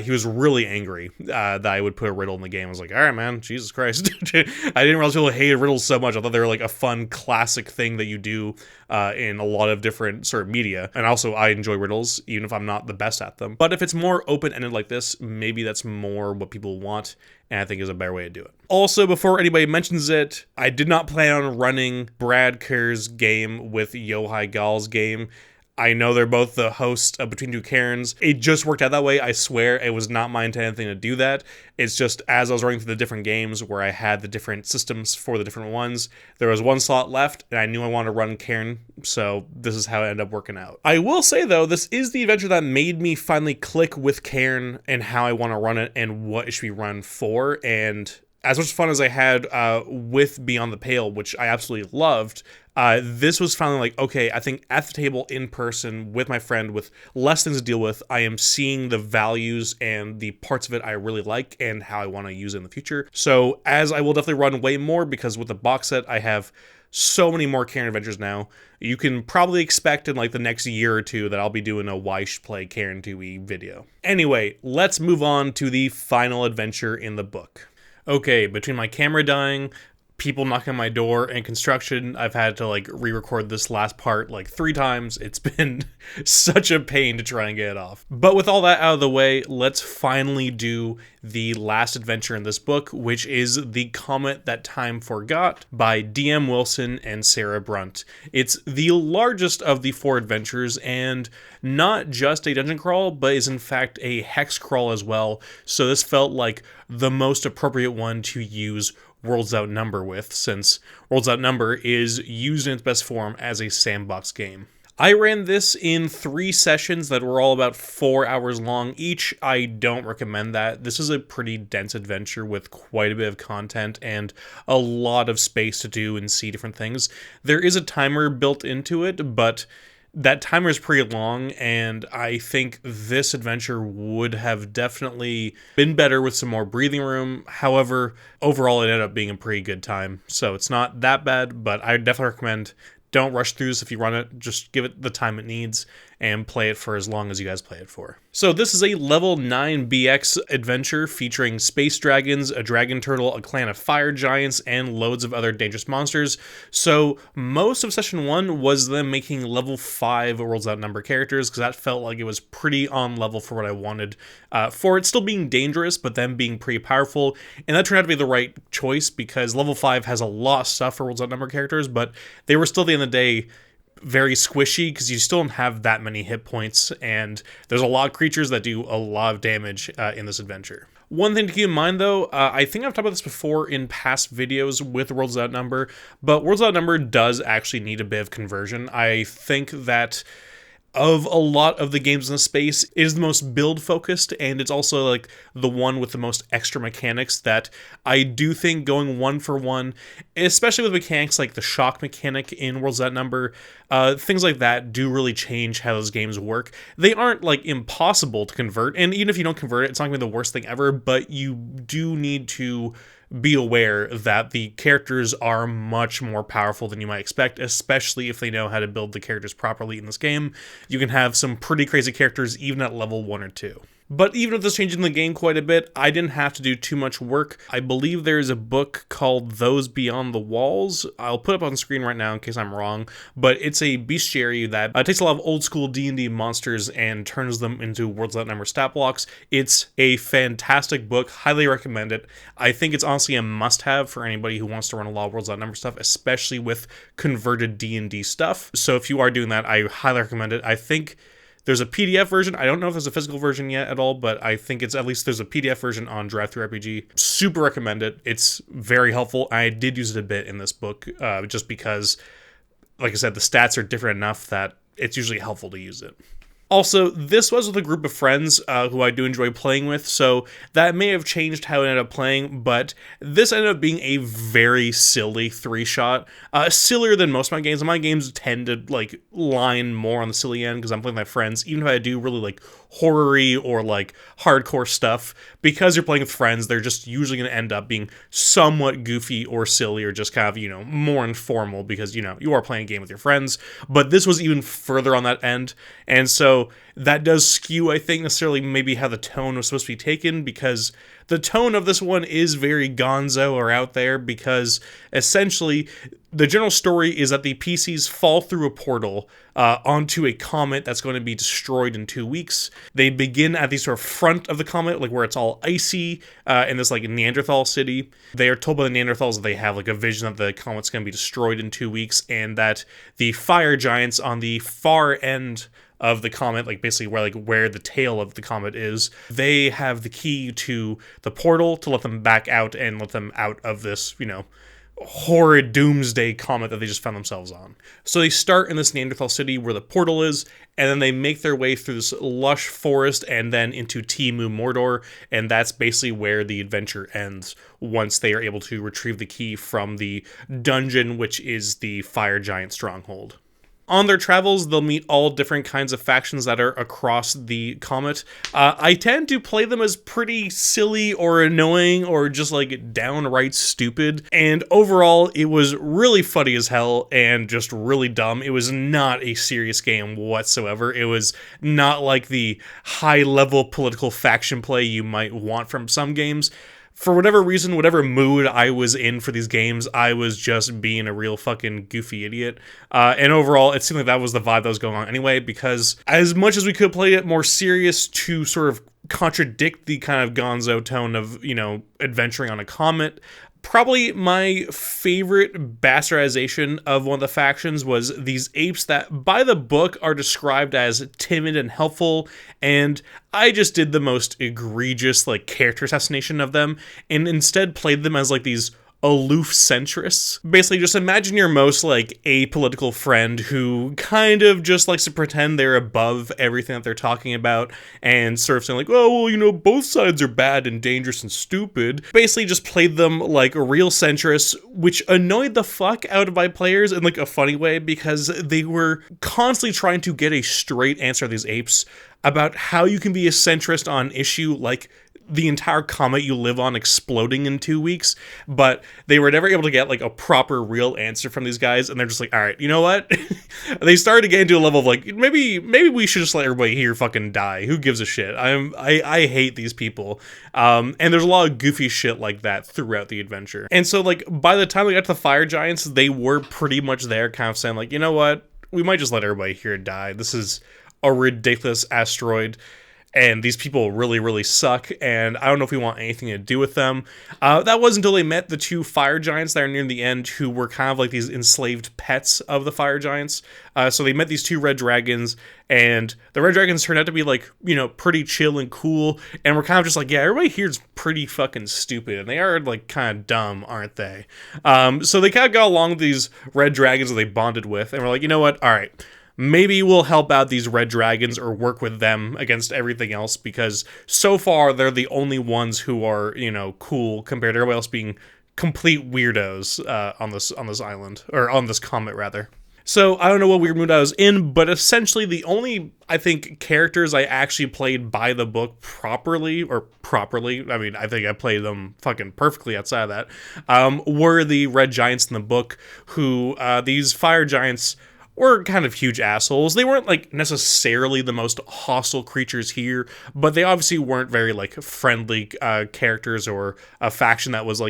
He was really angry that I would put a riddle in the game. I was like, all right, man, Jesus Christ. I didn't realize people hated riddles so much. I thought they were a fun classic thing that you do in a lot of different sort of media. And also, I enjoy riddles, even if I'm not the best at them. But if it's more open-ended like this, maybe that's more what people want, and I think is a better way to do it. Also, before anybody mentions it, I did not plan on running Brad Kerr's game with Yohai Gal's game. I know they're both the host of Between Two Cairns. It just worked out that way, I swear. It was not my intended thing to do that. It's just as I was running through the different games where I had the different systems for the different ones, there was one slot left, and I knew I wanted to run Cairn, so this is how it ended up working out. I will say, though, this is the adventure that made me finally click with Cairn and how I want to run it and what it should be run for, and as much fun as I had with Beyond the Pale, which I absolutely loved, this was finally okay, I think at the table in person with my friend with less things to deal with, I am seeing the values and the parts of it I really like and how I want to use it in the future. So as I will definitely run way more, because with the box set, I have so many more Cairn adventures now. You can probably expect in the next year or two that I'll be doing a Why You Should Play Cairn 2e video. Anyway, let's move on to the final adventure in the book. Okay, between my camera dying, people knocking on my door and construction. I've had to like re-record this last part like 3 times. It's been such a pain to try and get it off. But with all that out of the way, let's finally do the last adventure in this book, which is The Comet That Time Forgot by DM Wilson and Sarah Brunt. It's the largest of the 4 adventures, and not just a dungeon crawl, but is in fact a hex crawl as well. So this felt like the most appropriate one to use Worlds Outnumber with, since Worlds Outnumber is used in its best form as a sandbox game. I ran this in 3 sessions that were all about 4 hours long each. I don't recommend that. This is a pretty dense adventure with quite a bit of content and a lot of space to do and see different things. There is a timer built into it, but that timer is pretty long, and I think this adventure would have definitely been better with some more breathing room. However, overall it ended up being a pretty good time, so it's not that bad, but I definitely recommend don't rush through this if you run it. Just give it the time it needs and play it for as long as you guys play it for. So this is a level 9 BX adventure featuring space dragons, a dragon turtle, a clan of fire giants, and loads of other dangerous monsters. So most of session 1 was them making level 5 Worlds Outnumber characters, because that felt like it was pretty on level for what I wanted, for it still being dangerous, but them being pretty powerful. And that turned out to be the right choice, because level 5 has a lot of stuff for Worlds Outnumber characters, but they were still, at the end of the day, very squishy, because you still don't have that many hit points, and there's a lot of creatures that do a lot of damage in this adventure. One thing to keep in mind, though, I think I've talked about this before in past videos with Worlds Outnumber, but Worlds Outnumber does actually need a bit of conversion. I think that of a lot of the games in the space, it is the most build focused, and it's also like the one with the most extra mechanics that I do think going 1 for 1, especially with mechanics like the shock mechanic in Worlds Outnumber, things like that do really change how those games work. They aren't like impossible to convert, and even if you don't convert it, it's not gonna be the worst thing ever, but you do need to be aware that the characters are much more powerful than you might expect, especially if they know how to build the characters properly in this game. You can have some pretty crazy characters even at level 1 or 2. But even with this changing the game quite a bit, I didn't have to do too much work. I believe there's a book called Those Beyond the Walls. I'll put it up on the screen right now in case I'm wrong, but it's a bestiary that takes a lot of old school D&D monsters and turns them into Worlds Outnumber stat blocks. It's a fantastic book, highly recommend it. I think it's honestly a must-have for anybody who wants to run a lot of Worlds Outnumber stuff, especially with converted D&D stuff. So if you are doing that, I highly recommend it. I think there's a PDF version. I don't know if there's a physical version yet at all, but I think it's at least there's a PDF version on DriveThruRPG. Super recommend it. It's very helpful. I did use it a bit in this book, just because, like I said, the stats are different enough that it's usually helpful to use it. Also, this was with a group of friends who I do enjoy playing with, so that may have changed how I ended up playing, but this ended up being a very silly 3-shot. Sillier than most of my games. My games tend to like line more on the silly end because I'm playing with my friends, even if I do really like horror-y or like hardcore stuff. Because you're playing with friends, they're just usually going to end up being somewhat goofy or silly or just kind of, you know, more informal because, you know, you are playing a game with your friends. But this was even further on that end, and so that does skew, I think, necessarily maybe how the tone was supposed to be taken, because the tone of this one is very gonzo or out there, because essentially the general story is that the PCs fall through a portal onto a comet that's going to be destroyed in 2 weeks. They begin at the sort of front of the comet, like where it's all icy, in this like Neanderthal city. They are told by the Neanderthals that they have like a vision that the comet's going to be destroyed in 2 weeks, and that the fire giants on the far end of the comet, like basically where the tail of the comet is, they have the key to the portal to let them back out and let them out of this, you know, horrid doomsday comet that they just found themselves on. So they start in this Neanderthal city where the portal is, and then they make their way through this lush forest and then into Timu Mordor, and that's basically where the adventure ends once they are able to retrieve the key from the dungeon, which is the fire giant stronghold. On their travels, they'll meet all different kinds of factions that are across the comet. I tend to play them as pretty silly or annoying or just like downright stupid. And overall, it was really funny as hell and just really dumb. It was not a serious game whatsoever. It was not like the high-level political faction play you might want from some games. for whatever reason, whatever mood I was in for these games, I was just being a real fucking goofy idiot. And overall, it seemed like that was the vibe that was going on anyway, because as much as we could play it more serious to sort of contradict the kind of gonzo tone of, adventuring on a comet, probably my favorite bastardization of one of the factions was these apes that, by the book, are described as timid and helpful, and I just did the most egregious, character assassination of them, and instead played them as, these aloof centrists. Basically, just imagine your most, apolitical friend who kind of just likes to pretend they're above everything that they're talking about, and sort of saying, both sides are bad and dangerous and stupid. Basically, just played them like real centrists, which annoyed the fuck out of my players in, a funny way, because they were constantly trying to get a straight answer to these apes about how you can be a centrist on an issue like the entire comet you live on exploding in 2 weeks, but they were never able to get a proper real answer from these guys, and they're just all right, you know what? They started to get into a level of maybe we should just let everybody here fucking die. Who gives a shit? I hate these people. And there's a lot of goofy shit like that throughout the adventure. And so by the time we got to the fire giants, they were pretty much there, kind of saying you know what? We might just let everybody here die. This is a ridiculous asteroid, and these people really, really suck, and I don't know if we want anything to do with them. That wasn't until they met the two fire giants that are near the end, who were kind of like these enslaved pets of the fire giants. So they met these two red dragons, and the red dragons turned out to be pretty chill and cool, and we're kind of just yeah, everybody here's pretty fucking stupid, and they are kind of dumb, aren't they? So they kind of got along with these red dragons that they bonded with, and we're you know what, all right, maybe we'll help out these red dragons or work with them against everything else, because so far they're the only ones who are, cool compared to everybody else being complete weirdos on this island, or on this comet rather. So I don't know what weird mood I was in, but essentially the only, I think, characters I actually played by the book properly, I mean, I think I played them fucking perfectly outside of that, were the red giants in the book, who, these fire giants were kind of huge assholes. They weren't necessarily the most hostile creatures here, but they obviously weren't very friendly characters, or a faction that was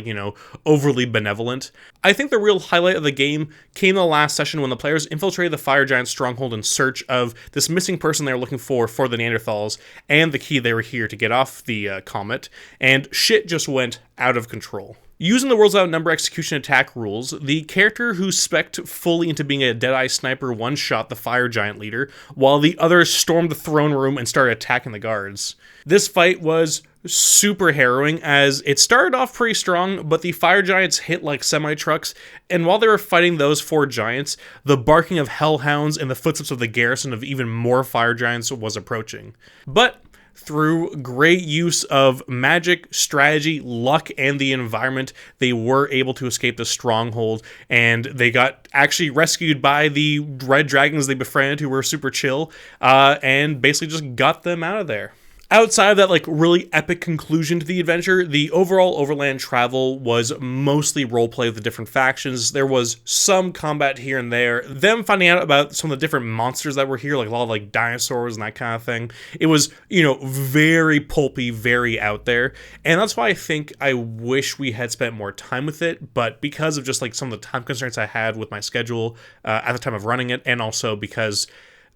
overly benevolent. I think the real highlight of the game came in the last session when the players infiltrated the fire giant stronghold in search of this missing person they were looking for the Neanderthals, and the key they were here to get off the comet, and shit just went out of control. Using the World's Outnumber execution attack rules, the character who spec'd fully into being a Deadeye sniper one-shot the fire giant leader, while the others stormed the throne room and started attacking the guards. This fight was super harrowing, as it started off pretty strong, but the fire giants hit like semi-trucks, and while they were fighting those four giants, the barking of hellhounds and the footsteps of the garrison of even more fire giants was approaching. But through great use of magic, strategy, luck, and the environment, they were able to escape the stronghold, and they got actually rescued by the red dragons they befriended, who were super chill, and basically just got them out of there. Outside of that, really epic conclusion to the adventure, the overall overland travel was mostly roleplay with the different factions. There was some combat here and there. Them finding out about some of the different monsters that were here, a lot of, dinosaurs and that kind of thing. It was, very pulpy, very out there. And that's why I think I wish we had spent more time with it. But because of just, some of the time constraints I had with my schedule at the time of running it, and also because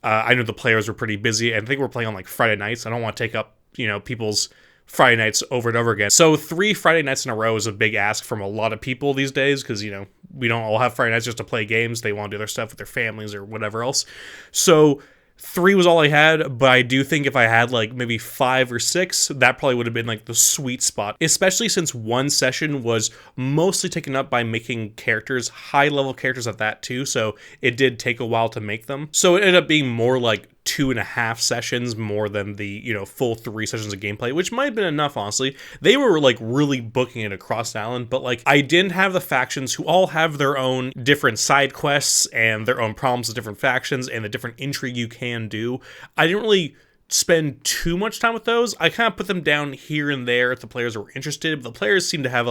I know the players were pretty busy, and I think we're playing on Friday nights. I don't want to take up, people's Friday nights over and over again. So 3 Friday nights in a row is a big ask from a lot of people these days, because, we don't all have Friday nights just to play games. They want to do their stuff with their families or whatever else. So 3 was all I had, but I do think if I had maybe 5 or 6, that probably would have been the sweet spot, especially since one session was mostly taken up by making characters, high-level characters at that too, so it did take a while to make them. So it ended up being more 2.5 sessions more than the, full 3 sessions of gameplay, which might have been enough, honestly. They were, really booking it across the island, but, I didn't have the factions who all have their own different side quests and their own problems with different factions and the different intrigue you can do. I didn't really spend too much time with those. I kind of put them down here and there if the players were interested, but the players seem to have,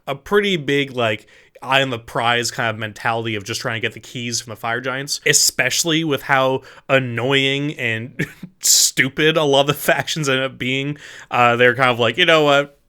a pretty big, eye on the prize kind of mentality of just trying to get the keys from the fire giants, especially with how annoying and stupid a lot of the factions end up being. They're kind of you know what?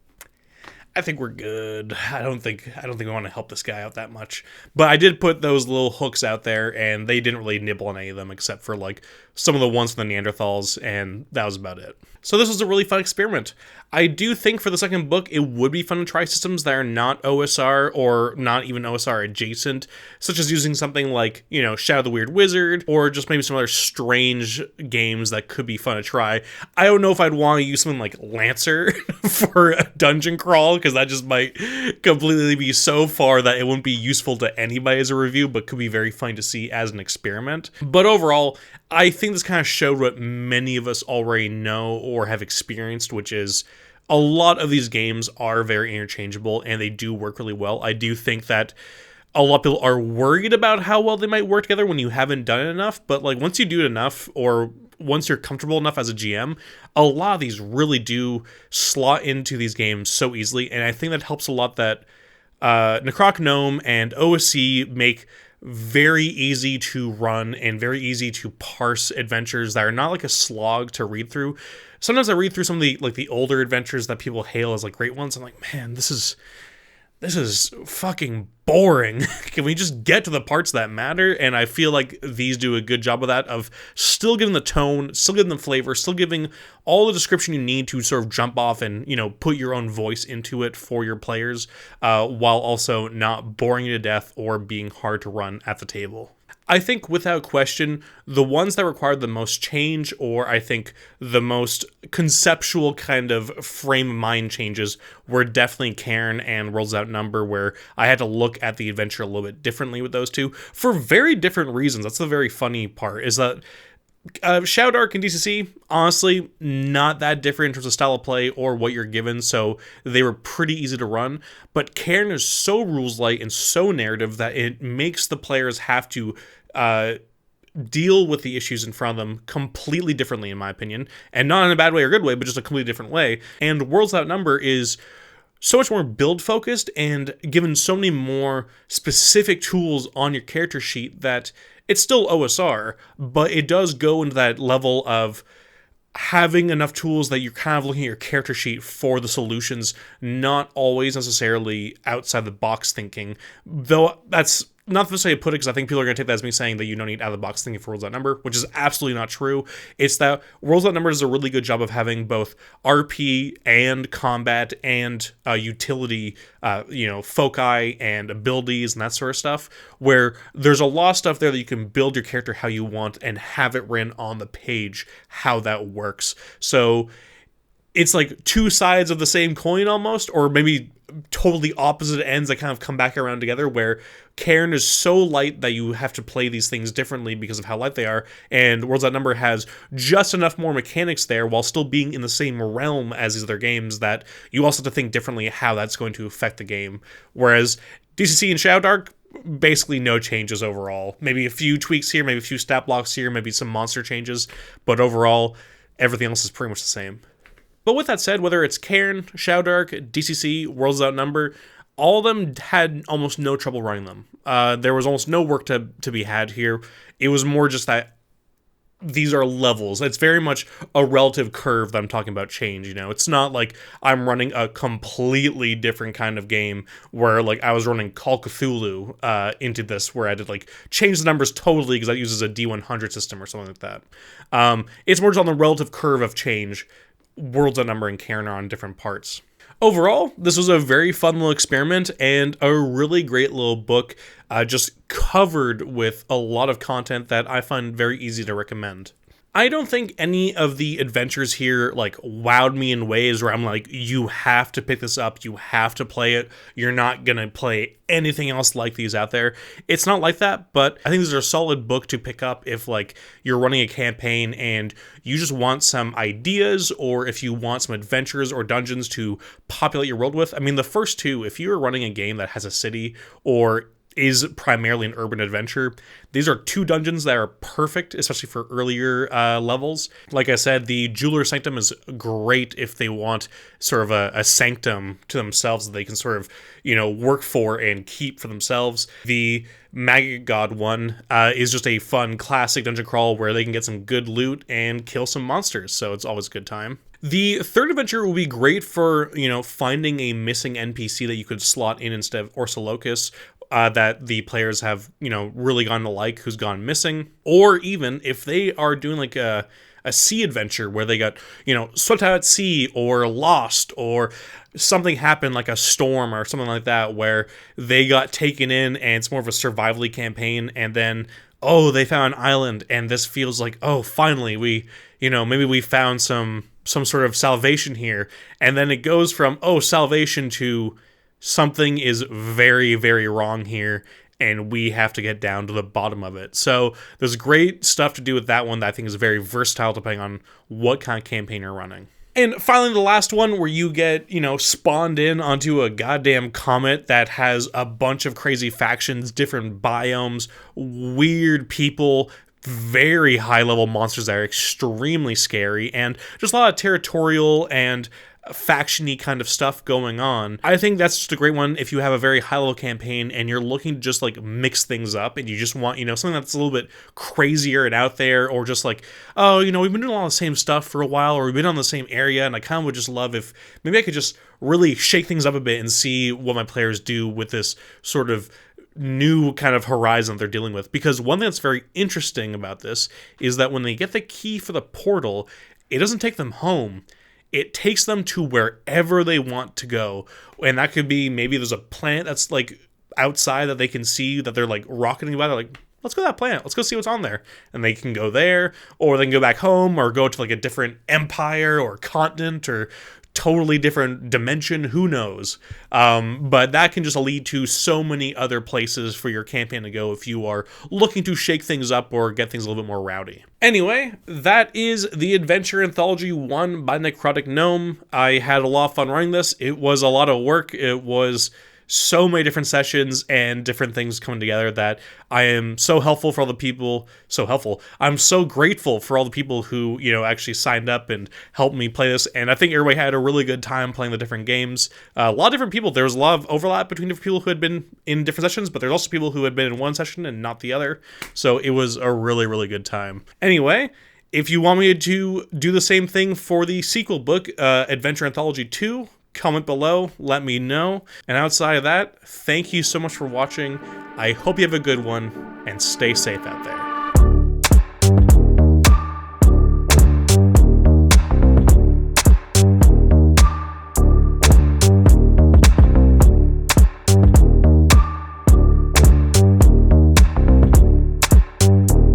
I think we're good. I don't think we want to help this guy out that much. But I did put those little hooks out there, and they didn't really nibble on any of them except for like some of the ones from the Neanderthals, and that was about it. So this was a really fun experiment. I do think for the second book, it would be fun to try systems that are not OSR or not even OSR adjacent, such as using something like, you know, Shadow the Weird Wizard, or just maybe some other strange games that could be fun to try. I don't know if I'd want to use something like Lancer for a dungeon crawl, because that just might completely be so far that it wouldn't be useful to anybody as a review, but could be very fun to see as an experiment. But overall, I think this kind of showed what many of us already know or have experienced, which is a lot of these games are very interchangeable and they do work really well. I do think that a lot of people are worried about how well they might work together when you haven't done it enough, but like once you do it enough, or once you're comfortable enough as a GM, a lot of these really do slot into these games so easily, and I think that helps a lot that Necrotic Gnome and OSC make very easy to run and very easy to parse adventures that are not like a slog to read through. Sometimes I read through some of the older adventures that people hail as like great ones. I'm like, man, this is fucking boring. Can we just get to the parts that matter? And I feel like these do a good job of that, of still giving the tone, still giving the flavor, still giving all the description you need to sort of jump off and, you know, put your own voice into it for your players, while also not boring you to death or being hard to run at the table. I think without question, the ones that required the most change, or I think the most conceptual kind of frame of mind changes, were definitely Cairn and Worlds Outnumber, where I had to look at the adventure a little bit differently with those two for very different reasons. That's the very funny part, is that Shadow Dark and DCC, honestly, not that different in terms of style of play or what you're given, so they were pretty easy to run. But Cairn is so rules light and so narrative that it makes the players have to deal with the issues in front of them completely differently, in my opinion, and not in a bad way or good way, but just a completely different way. And Worlds Outnumber is so much more build focused and given so many more specific tools on your character sheet that it's still OSR, but it does go into that level of having enough tools that you're kind of looking at your character sheet for the solutions, not always necessarily outside the box thinking, though that's not to say I put it, because I think people are going to take that as me saying that you don't need out-of-the-box thinking for Worlds Outnumber, which is absolutely not true. It's that Worlds Outnumber does a really good job of having both RP and combat and utility, foci and abilities and that sort of stuff, where there's a lot of stuff there that you can build your character how you want and have it written on the page how that works. So it's like two sides of the same coin almost, or maybe totally opposite ends that kind of come back around together, where Cairn is so light that you have to play these things differently because of how light they are, and Worlds Outnumber has just enough more mechanics there while still being in the same realm as these other games that you also have to think differently how that's going to affect the game. Whereas DCC and Shadow Dark, basically no changes overall. Maybe a few tweaks here, maybe a few stat blocks here, maybe some monster changes, but overall, everything else is pretty much the same. But with that said, whether it's Cairn, Shadow Dark, DCC, Worlds Outnumber, all of them had almost no trouble running them. There was almost no work to be had here. It was more just that these are levels. It's very much a relative curve that I'm talking about change, you know? It's not like I'm running a completely different kind of game where, like, I was running Call of Cthulhu into this, where I did, like, change the numbers totally because that uses a D100 system or something like that. It's more just on the relative curve of change. Worlds Outnumber and Cairn are on different parts. Overall, this was a very fun little experiment and a really great little book, just covered with a lot of content that I find very easy to recommend. I don't think any of the adventures here, like, wowed me in ways where I'm like, you have to pick this up, you have to play it, you're not gonna play anything else like these out there. It's not like that, but I think this is a solid book to pick up if, like, you're running a campaign and you just want some ideas, or if you want some adventures or dungeons to populate your world with. I mean, the first two, if you're running a game that has a city or is primarily an urban adventure, these are two dungeons that are perfect, especially for earlier levels. Like I said, the Jeweler Sanctum is great if they want sort of a sanctum to themselves that they can sort of, work for and keep for themselves. The Maggot God one is just a fun classic dungeon crawl where they can get some good loot and kill some monsters, so it's always a good time. The third adventure will be great for, finding a missing NPC that you could slot in instead of Orsolocus, that the players have, really gone to like, who's gone missing. Or even if they are doing like a sea adventure where they got, swept out at sea or lost or something happened like a storm or something like that where they got taken in and it's more of a survival-y campaign, and then, oh, they found an island and this feels like, oh, finally we, maybe we found some sort of salvation here, and then it goes from, oh, salvation to something is very, very wrong here, and we have to get down to the bottom of it. So there's great stuff to do with that one that I think is very versatile depending on what kind of campaign you're running. And finally, the last one where you get, spawned in onto a goddamn comet that has a bunch of crazy factions, different biomes, weird people, very high-level monsters that are extremely scary, and just a lot of territorial and faction-y kind of stuff going on. I think that's just a great one if you have a very high-level campaign and you're looking to just like mix things up and you just want, something that's a little bit crazier and out there, or just like, oh, we've been doing all the same stuff for a while, or we've been on the same area, and I kind of would just love if maybe I could just really shake things up a bit and see what my players do with this sort of new kind of horizon they're dealing with. Because one thing that's very interesting about this is that when they get the key for the portal, it doesn't take them home. It takes them to wherever they want to go. And that could be, maybe there's a planet that's like outside that they can see that they're like rocketing by. They're like, let's go to that planet. Let's go see what's on there. And they can go there, or they can go back home, or go to like a different empire or continent or totally different dimension, who knows. But that can just lead to so many other places for your campaign to go if you are looking to shake things up or get things a little bit more rowdy. Anyway, that is the Adventure Anthology 1 by Necrotic Gnome. I had a lot of fun running this. It was a lot of work. It was so many different sessions and different things coming together that I am so helpful for all the people. I'm so grateful for all the people who, actually signed up and helped me play this. And I think everybody had a really good time playing the different games. A lot of different people. There was a lot of overlap between different people who had been in different sessions, but there's also people who had been in one session and not the other. So it was a really, really good time. Anyway, if you want me to do the same thing for the sequel book, Adventure Anthology 2, comment below, let me know. And outside of that, thank you so much for watching. I hope you have a good one, and stay safe out there.